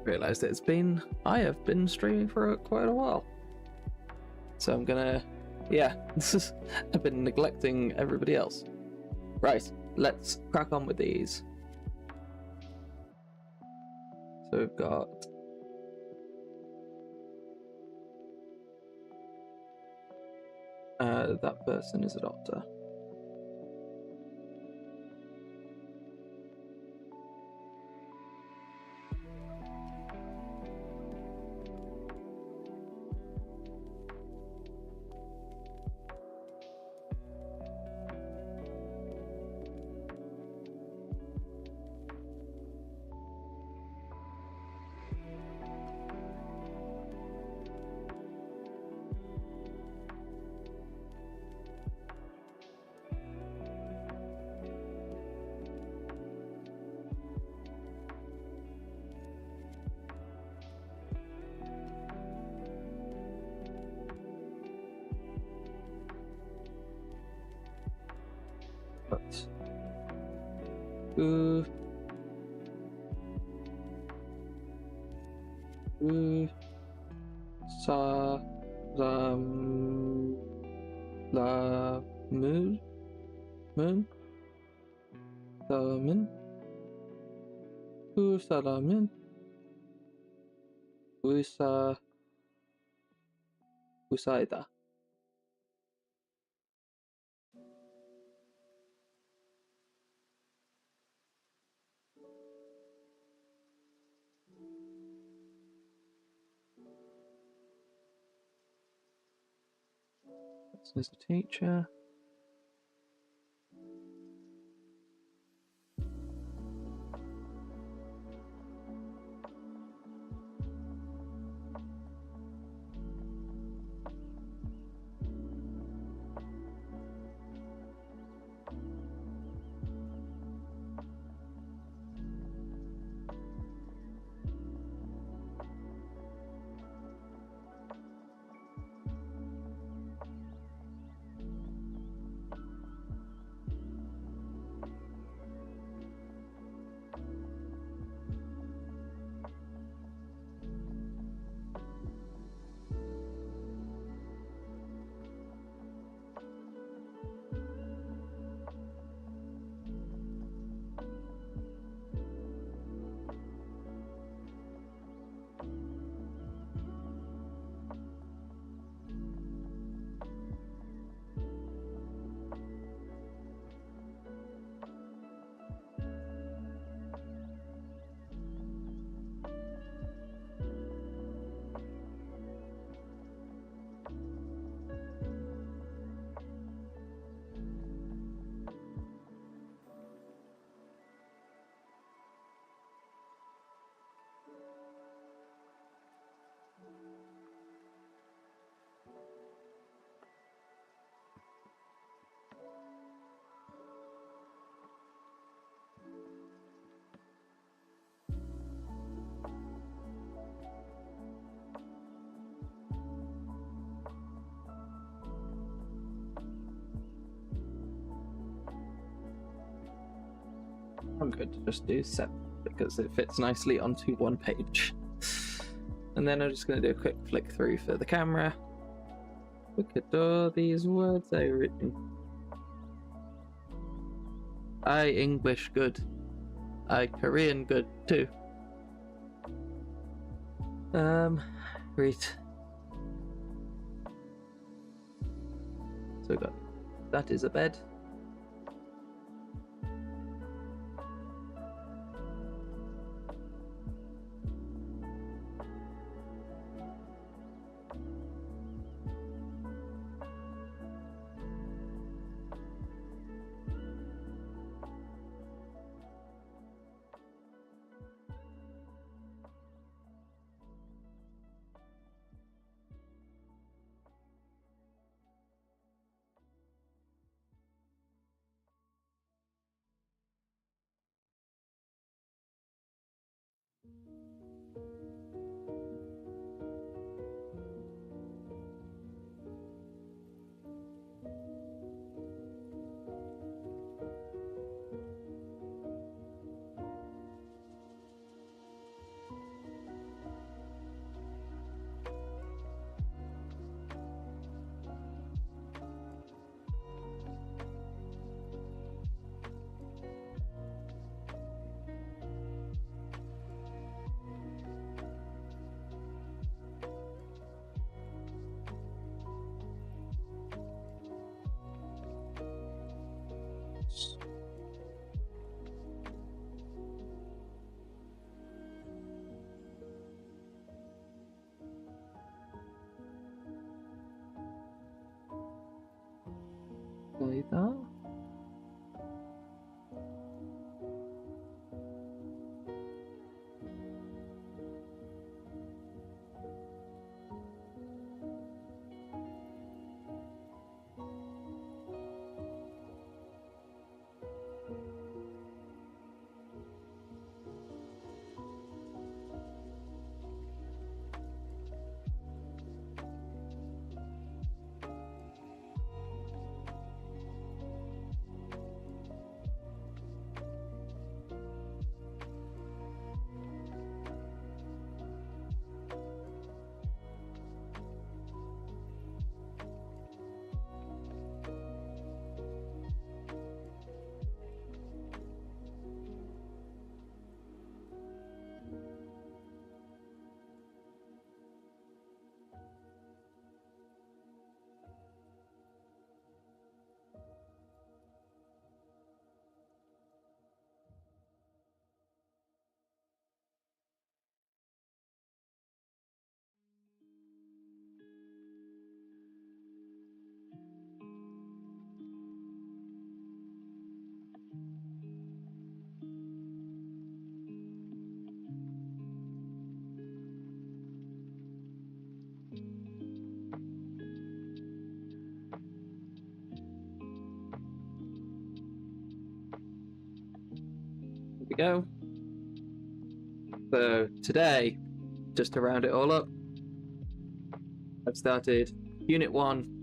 realized that I have been streaming for quite a while, so I'm gonna, yeah, I've been neglecting everybody else. Right, let's crack on with these. So we've got that person is a doctor. But sa la moon the min 그 사람은 의사이다. This is the teacher. I'm going to just do 7 because it fits nicely onto one page. And then I'm just going to do a quick flick through for the camera. Look at all these words I've written. I English good. I Korean good too. Read. So we got that is a bed. we go. So today, just to round it all up, I've started Unit 1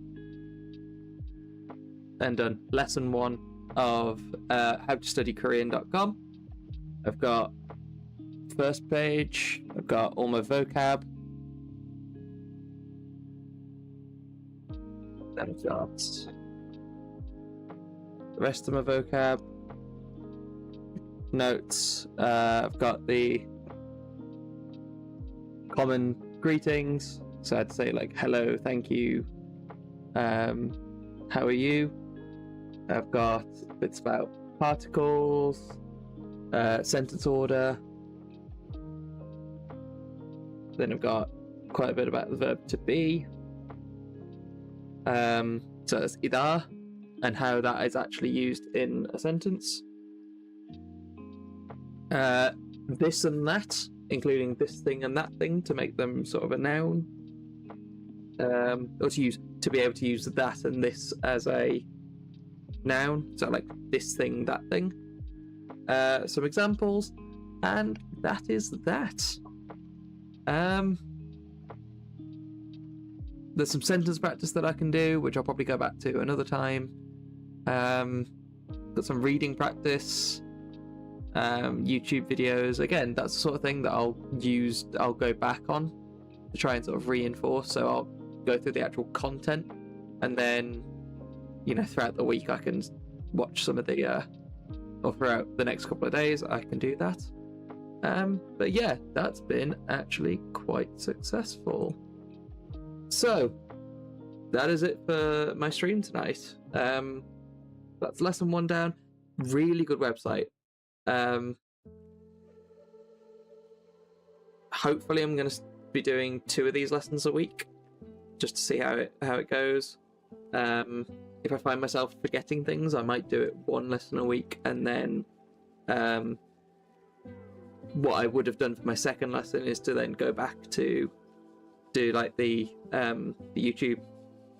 and done Lesson 1 of howtostudykorean.com. I've got first page, I've got all my vocab, then I've got the rest of my vocab, notes, I've got the common greetings, so I'd say like hello, thank you, how are you. I've got bits about particles, sentence order, then I've got quite a bit about the verb to be, so that's ida and how that is actually used in a sentence, this and that, including this thing and that thing to make them sort of a noun, or to be able to use that and this as a noun, so like this thing, that thing, some examples, and that is that. There's some sentence practice that I can do, which I'll probably go back to another time. Got some reading practice, YouTube videos. Again, that's the sort of thing that I'll go back on to try and sort of reinforce. So I'll go through the actual content, and then, you know, throughout the week I can watch some of the, or throughout the next couple of days I can do that. But yeah, that's been actually quite successful. So that is it for my stream tonight. That's lesson 1 down. Really good website. Hopefully I'm going to be doing 2 of these lessons a week, just to see how it goes. If I find myself forgetting things, I might do it 1 lesson a week, and then what I would have done for my second lesson is to then go back to do like the YouTube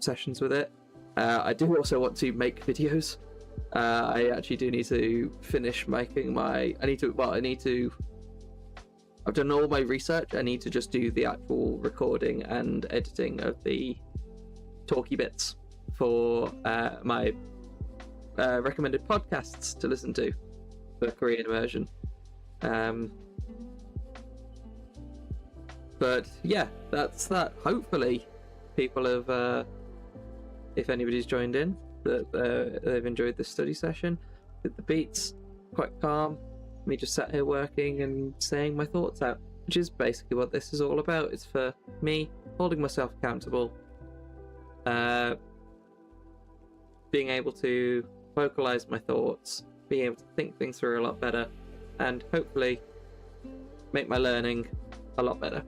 sessions with it. I do also want to make videos. I actually do need to finish making I've done all my research. I need to just do the actual recording and editing of the talky bits for my recommended podcasts to listen to for Korean immersion. But yeah, that's that. Hopefully people have, if anybody's joined in, that they've enjoyed this study session. The beats quite calm, me just sat here working and saying my thoughts out, which is basically what this is all about. It's for me holding myself accountable, being able to vocalize my thoughts, being able to think things through a lot better, and hopefully make my learning a lot better.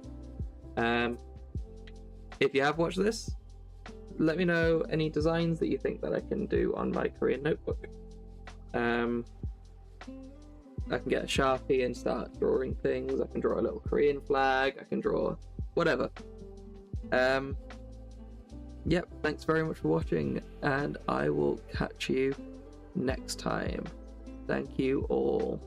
If you have watched this, let me know any designs that you think that I can do on my Korean notebook. I can get a Sharpie and start drawing things. I can draw a little Korean flag. I can draw whatever. Yep, thanks very much for watching, and I will catch you next time. Thank you all.